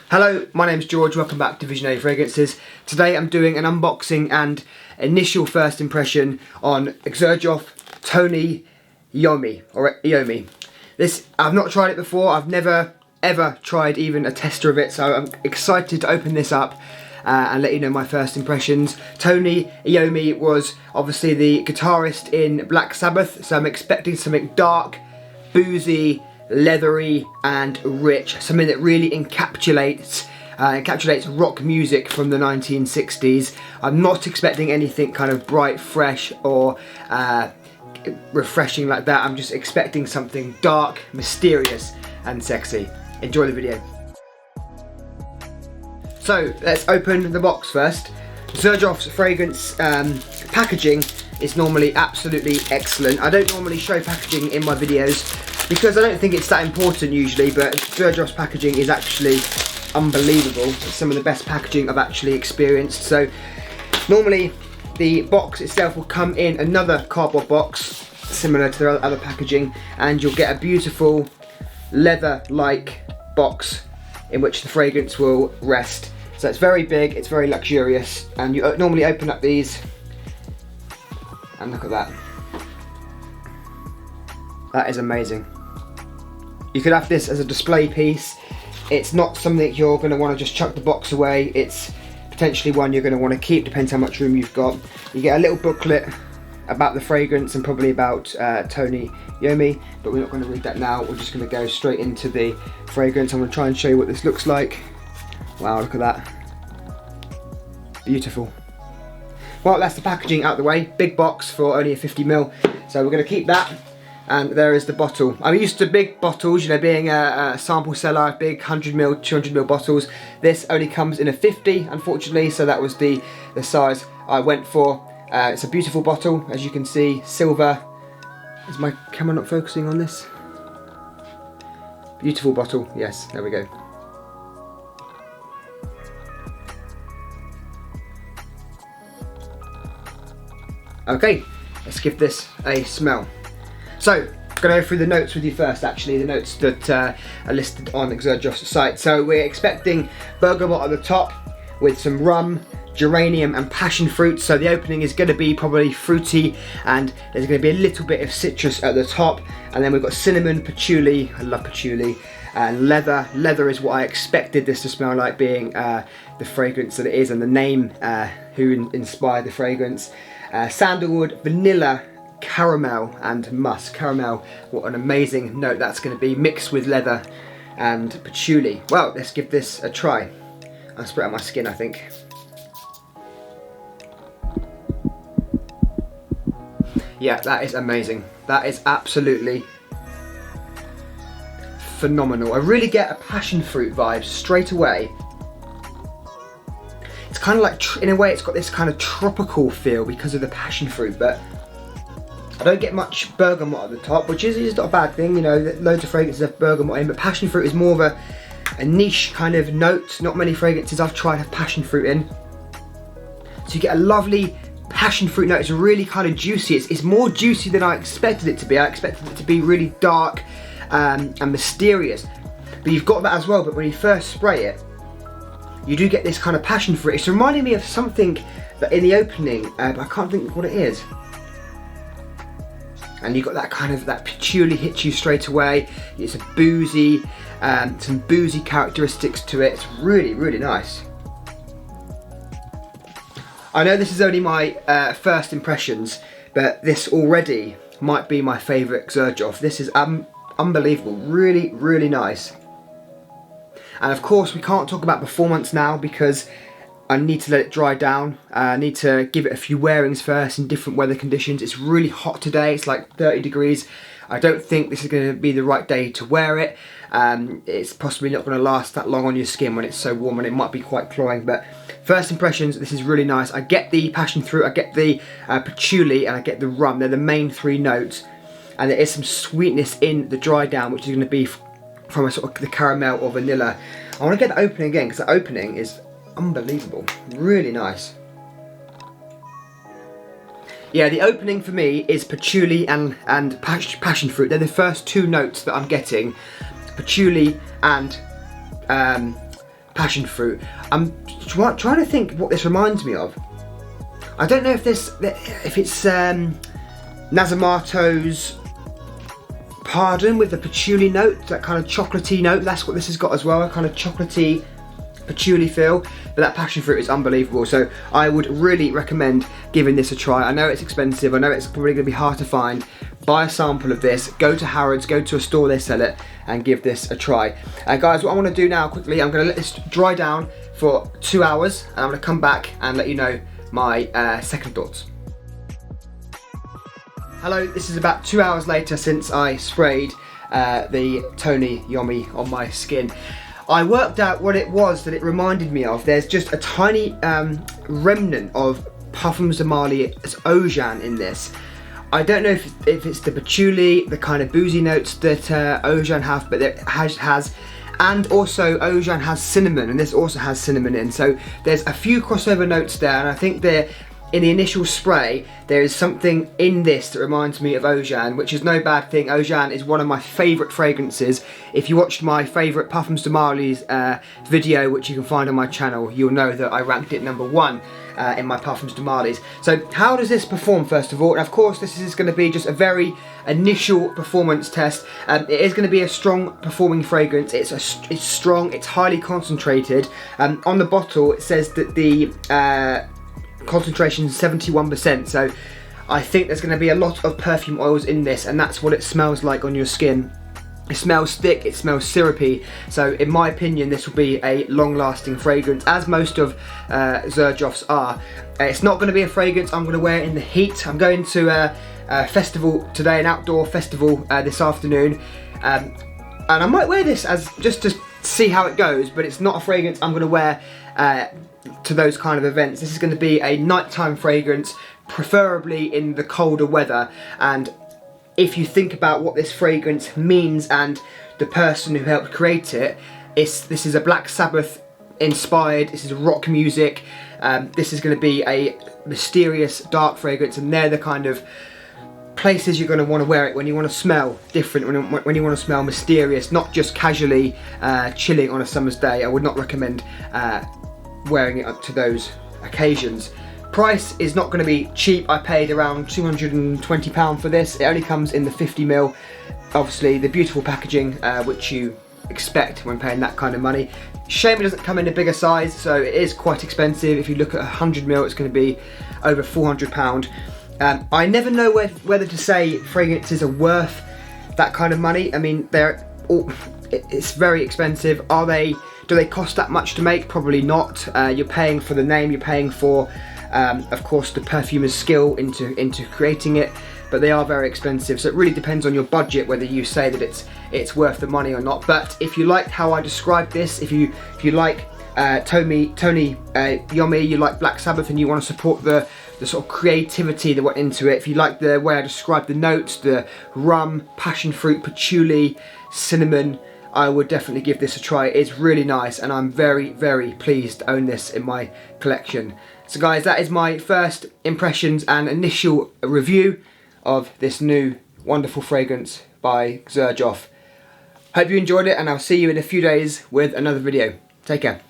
Hello, my name's George, welcome back to Visionary Fragrances. Today I'm doing an unboxing and initial first impression on Xerjoff Tony Iommi. This, I've not tried it before, I've never ever tried even a tester of it, so I'm excited to open this up and let you know my first impressions. Tony Iommi was obviously the guitarist in Black Sabbath, so I'm expecting something dark, boozy, leathery and rich, something that really encapsulates rock music from the 1960s. I'm not expecting anything kind of bright, fresh or refreshing like that. I'm just expecting something dark, mysterious and sexy. Enjoy the video. So let's open the box first. Xerjoff's fragrance packaging is normally absolutely excellent. I don't normally show packaging in my videos because I don't think it's that important usually, but Xerjoff's packaging is actually unbelievable. It's some of the best packaging I've actually experienced. So normally the box itself will come in another cardboard box similar to the other packaging, and you'll get a beautiful leather-like box in which the fragrance will rest. So it's very big, it's very luxurious, and you normally open up these and look at that. That is amazing. You could have this as a display piece. It's not something you're going to want to just chuck the box away. It's potentially one you're going to want to keep, depends how much room you've got. You get a little booklet about the fragrance and probably about Tony Iommi, but we're not going to read that now. We're just going to go straight into the fragrance. I'm going to try and show you what this looks like. Wow, look at that. Beautiful. Well, that's the packaging out the way. Big box for only a 50ml, so we're going to keep that. And there is the bottle. I'm used to big bottles, you know, being a sample seller, big 100ml, 200ml bottles. This only comes in a 50, unfortunately, so that was the size I went for. It's a beautiful bottle, as you can see, silver. Is my camera not focusing on this? Beautiful bottle, yes, there we go. Okay, let's give this a smell. So, I'm going to go through the notes with you first, actually, the notes that are listed on Xerjoff's site. So we're expecting bergamot at the top with some rum, geranium and passion fruit. So the opening is going to be probably fruity, and there's going to be a little bit of citrus at the top. And then we've got cinnamon, patchouli, I love patchouli, and leather. Leather is what I expected this to smell like, being the fragrance that it is and the name who inspired the fragrance. Sandalwood, vanilla, caramel and musk. Caramel, what an amazing note that's going to be, mixed with leather and patchouli. Well, let's give this a try. I'll spray it on my skin, I think. Yeah, that is amazing. That is absolutely phenomenal. I really get a passion fruit vibe straight away. It's kind of like, in a way, it's got this kind of tropical feel because of the passion fruit, but I don't get much bergamot at the top, which is not a bad thing, you know, loads of fragrances have bergamot in, but passion fruit is more of a niche kind of note. Not many fragrances I've tried have passion fruit in. So you get a lovely passion fruit note. It's really kind of juicy. It's more juicy than I expected it to be. I expected it to be really dark and mysterious. But you've got that as well, but when you first spray it, you do get this kind of passion fruit. It's reminding me of something that in the opening, but I can't think of what it is. And you've got that kind of, that patchouli hits you straight away. It's a boozy, some boozy characteristics to it. It's really, really nice. I know this is only my first impressions, but this already might be my favourite Xerjoff. This is unbelievable, really, really nice. And of course we can't talk about performance now because I need to let it dry down. I need to give it a few wearings first in different weather conditions. It's really hot today, it's like 30 degrees. I don't think this is going to be the right day to wear it. It's possibly not going to last that long on your skin when it's so warm, and it might be quite cloying, but first impressions, this is really nice. I get the passion fruit, I get the patchouli and I get the rum. They're the main three notes, and there is some sweetness in the dry down, which is going to be from a sort of the caramel or vanilla. I want to get the opening again because the opening is unbelievable, really nice. Yeah, the opening for me is patchouli and passion fruit. They're the first two notes that I'm getting. Patchouli and passion fruit. I'm trying to think what this reminds me of. I don't know if it's Nasomato's Pardon with the patchouli note, that kind of chocolatey note. That's what this has got as well, a kind of chocolatey patchouli feel, but that passion fruit is unbelievable. So I would really recommend giving this a try. I know it's expensive, I know it's probably going to be hard to find. Buy a sample of this, go to Harrods, go to a store they sell it, and give this a try. Guys, what I want to do now quickly, I'm going to let this dry down for 2 hours, and I'm going to come back and let you know my second thoughts. Hello, this is about 2 hours later since I sprayed the Iommi on my skin. I worked out what it was that it reminded me of. There's just a tiny remnant of Parfums de Marly's Oajan in this. I don't know if it's the patchouli, the kind of boozy notes that Oajan have, but it has, and also Oajan has cinnamon, and this also has cinnamon in. So there's a few crossover notes there, and I think in the initial spray, there is something in this that reminds me of Oajan, which is no bad thing. Oajan is one of my favourite fragrances. If you watched my favourite Parfums de Marly's video, which you can find on my channel, you'll know that I ranked it #1 in my Parfums de Marly's. So how does this perform, first of all? And of course, this is going to be just a very initial performance test. It is going to be a strong performing fragrance. It's strong, it's highly concentrated. On the bottle, it says that the concentration is 71%, so I think there's going to be a lot of perfume oils in this, and that's what it smells like on your skin. It smells thick, it smells syrupy, so in my opinion this will be a long-lasting fragrance, as most of Xerjoff's are. It's not going to be a fragrance I'm going to wear in the heat. I'm going to a festival today, an outdoor festival this afternoon, and I might wear this as just to see how it goes, but it's not a fragrance I'm going to wear to those kind of events. This is going to be a nighttime fragrance, preferably in the colder weather. And if you think about what this fragrance means and the person who helped create it, this is a Black Sabbath inspired, this is rock music, this is going to be a mysterious dark fragrance, and they're the kind of places you're going to want to wear it when you want to smell different, when you want to smell mysterious, not just casually chilling on a summer's day. I would not recommend wearing it up to those occasions. Price is not going to be cheap. I paid around £220 for this. It only comes in the 50ml. Obviously the beautiful packaging, which you expect when paying that kind of money. Shame it doesn't come in a bigger size, so it is quite expensive. If you look at 100ml, it's going to be over £400. I never know whether to say fragrances are worth that kind of money. I mean, it's very expensive. Do they cost that much to make? Probably not. You're paying for the name, you're paying for, of course, the perfumer's skill into creating it, but they are very expensive. So it really depends on your budget whether you say that it's worth the money or not. But if you liked how I described this, if you like Iommi, you like Black Sabbath, and you want to support the sort of creativity that went into it, if you like the way I described the notes, the rum, passion fruit, patchouli, cinnamon, I would definitely give this a try. It's really nice, and I'm very, very pleased to own this in my collection. So guys, that is my first impressions and initial review of this new wonderful fragrance by Xerjoff. Hope you enjoyed it, and I'll see you in a few days with another video. Take care.